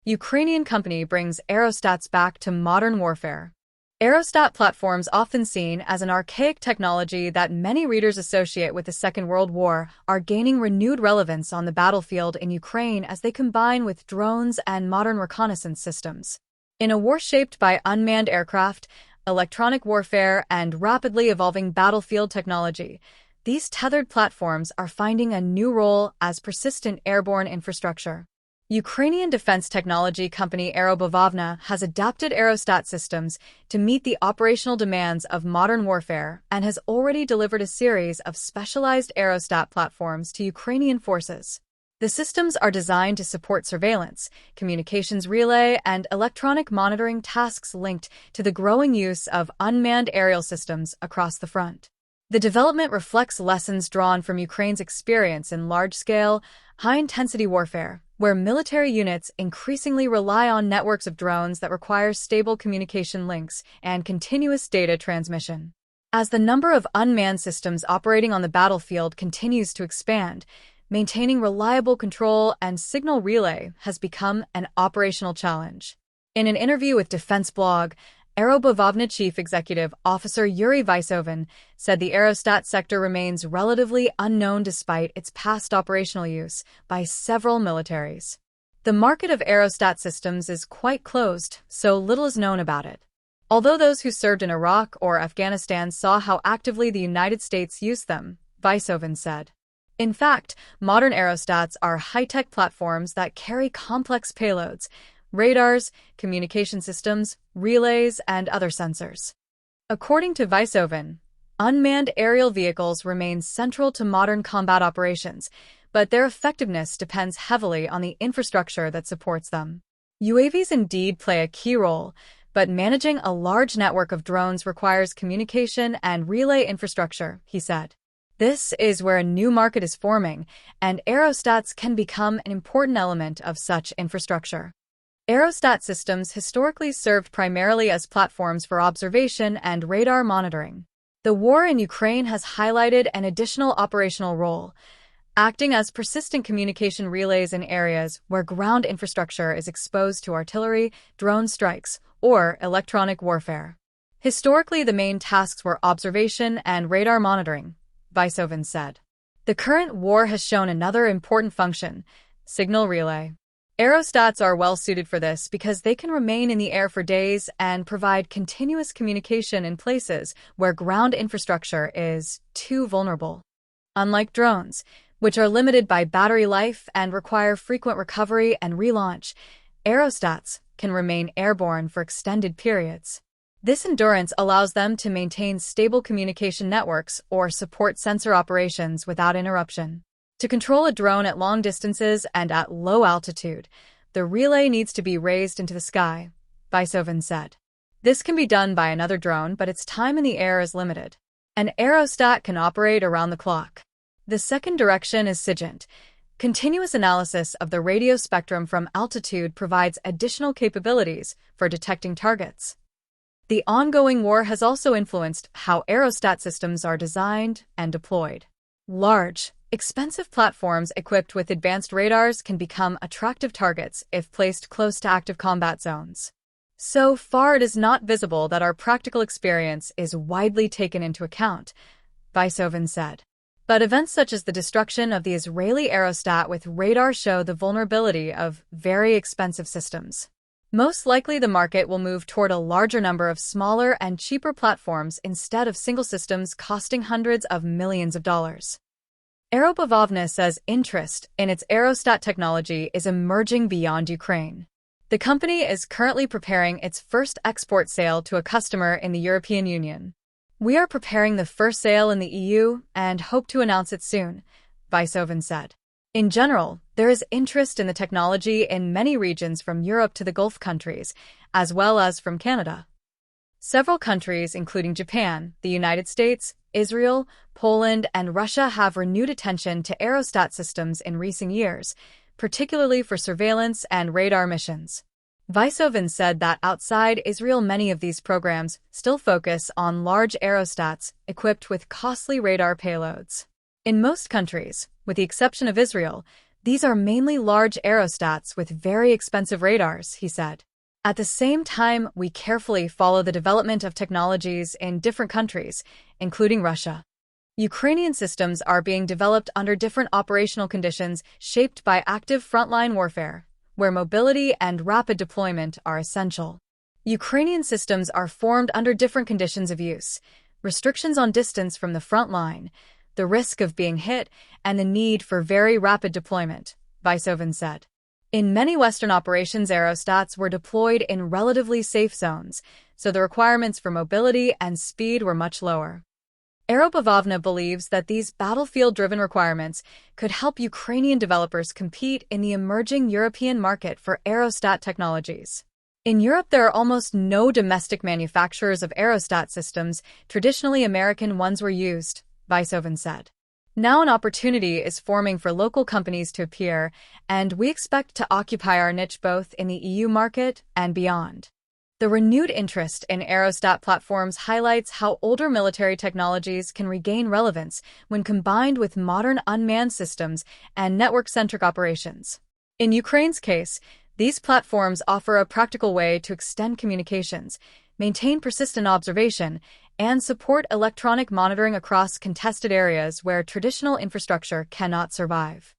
Ukrainian company brings aerostats back to modern warfare. Aerostat platforms, often seen as an archaic technology that many readers associate with the Second World War, are gaining renewed relevance on the battlefield in Ukraine as they combine with drones and modern reconnaissance systems. In a war shaped by unmanned aircraft, electronic warfare, and rapidly evolving battlefield technology, these tethered platforms are finding a new role as persistent airborne infrastructure. Ukrainian defense technology company Aerobavovna has adapted aerostat systems to meet the operational demands of modern warfare and has already delivered a series of specialized aerostat platforms to Ukrainian forces. The systems are designed to support surveillance, communications relay, and electronic monitoring tasks linked to the growing use of unmanned aerial systems across the front. The development reflects lessons drawn from Ukraine's experience in large-scale, high-intensity warfare, where military units increasingly rely on networks of drones that require stable communication links and continuous data transmission. As the number of unmanned systems operating on the battlefield continues to expand, maintaining reliable control and signal relay has become an operational challenge. In an interview with Defense Blog, Aerobavovna Chief Executive Officer Yuri Vysovin said the aerostat sector remains relatively unknown despite its past operational use by several militaries. The market of aerostat systems is quite closed, so little is known about it. Although those who served in Iraq or Afghanistan saw how actively the United States used them, Vysovin said. In fact, modern aerostats are high-tech platforms that carry complex payloads, radars, communication systems, relays, and other sensors. According to Vysovin, unmanned aerial vehicles remain central to modern combat operations, but their effectiveness depends heavily on the infrastructure that supports them. UAVs indeed play a key role, but managing a large network of drones requires communication and relay infrastructure, he said. This is where a new market is forming, and aerostats can become an important element of such infrastructure. Aerostat systems historically served primarily as platforms for observation and radar monitoring. The war in Ukraine has highlighted an additional operational role, acting as persistent communication relays in areas where ground infrastructure is exposed to artillery, drone strikes, or electronic warfare. Historically, the main tasks were observation and radar monitoring, Vysovin said. The current war has shown another important function: signal relay. Aerostats are well suited for this because they can remain in the air for days and provide continuous communication in places where ground infrastructure is too vulnerable. Unlike drones, which are limited by battery life and require frequent recovery and relaunch, aerostats can remain airborne for extended periods. This endurance allows them to maintain stable communication networks or support sensor operations without interruption. To control a drone at long distances and at low altitude, the relay needs to be raised into the sky, Vysovin said. This can be done by another drone, but its time in the air is limited. An aerostat can operate around the clock. The second direction is SIGINT. Continuous analysis of the radio spectrum from altitude provides additional capabilities for detecting targets. The ongoing war has also influenced how aerostat systems are designed and deployed. Large, expensive platforms equipped with advanced radars can become attractive targets if placed close to active combat zones. So far, it is not visible that our practical experience is widely taken into account, Vysovin said. But events such as the destruction of the Israeli aerostat with radar show the vulnerability of very expensive systems. Most likely, the market will move toward a larger number of smaller and cheaper platforms instead of single systems costing hundreds of millions of dollars. Aerobavovna says interest in its aerostat technology is emerging beyond Ukraine. The company is currently preparing its first export sale to a customer in the European Union. We are preparing the first sale in the EU and hope to announce it soon, Vysovin said. In general, there is interest in the technology in many regions from Europe to the Gulf countries, as well as from Canada. Several countries, including Japan, the United States, Israel, Poland, and Russia, have renewed attention to aerostat systems in recent years, particularly for surveillance and radar missions. Vysovin said that outside Israel, many of these programs still focus on large aerostats equipped with costly radar payloads. In most countries, with the exception of Israel, These are mainly large aerostats with very expensive radars, he said. At the same time, we carefully follow the development of technologies in different countries, including Russia. Ukrainian systems are being developed under different operational conditions shaped by active frontline warfare, where mobility and rapid deployment are essential. Ukrainian systems are formed under different conditions of use, restrictions on distance from the front line, the risk of being hit, and the need for very rapid deployment, Vidéofense said. In many Western operations, aerostats were deployed in relatively safe zones, so the requirements for mobility and speed were much lower. Aerobavovna believes that these battlefield-driven requirements could help Ukrainian developers compete in the emerging European market for aerostat technologies. In Europe, there are almost no domestic manufacturers of aerostat systems. Traditionally, American ones were used, Vidéofense said. Now an opportunity is forming for local companies to appear, and we expect to occupy our niche both in the EU market and beyond. The renewed interest in aerostat platforms highlights how older military technologies can regain relevance when combined with modern unmanned systems and network-centric operations. In Ukraine's case, these platforms offer a practical way to extend communications, maintain persistent observation, and support electronic monitoring across contested areas where traditional infrastructure cannot survive.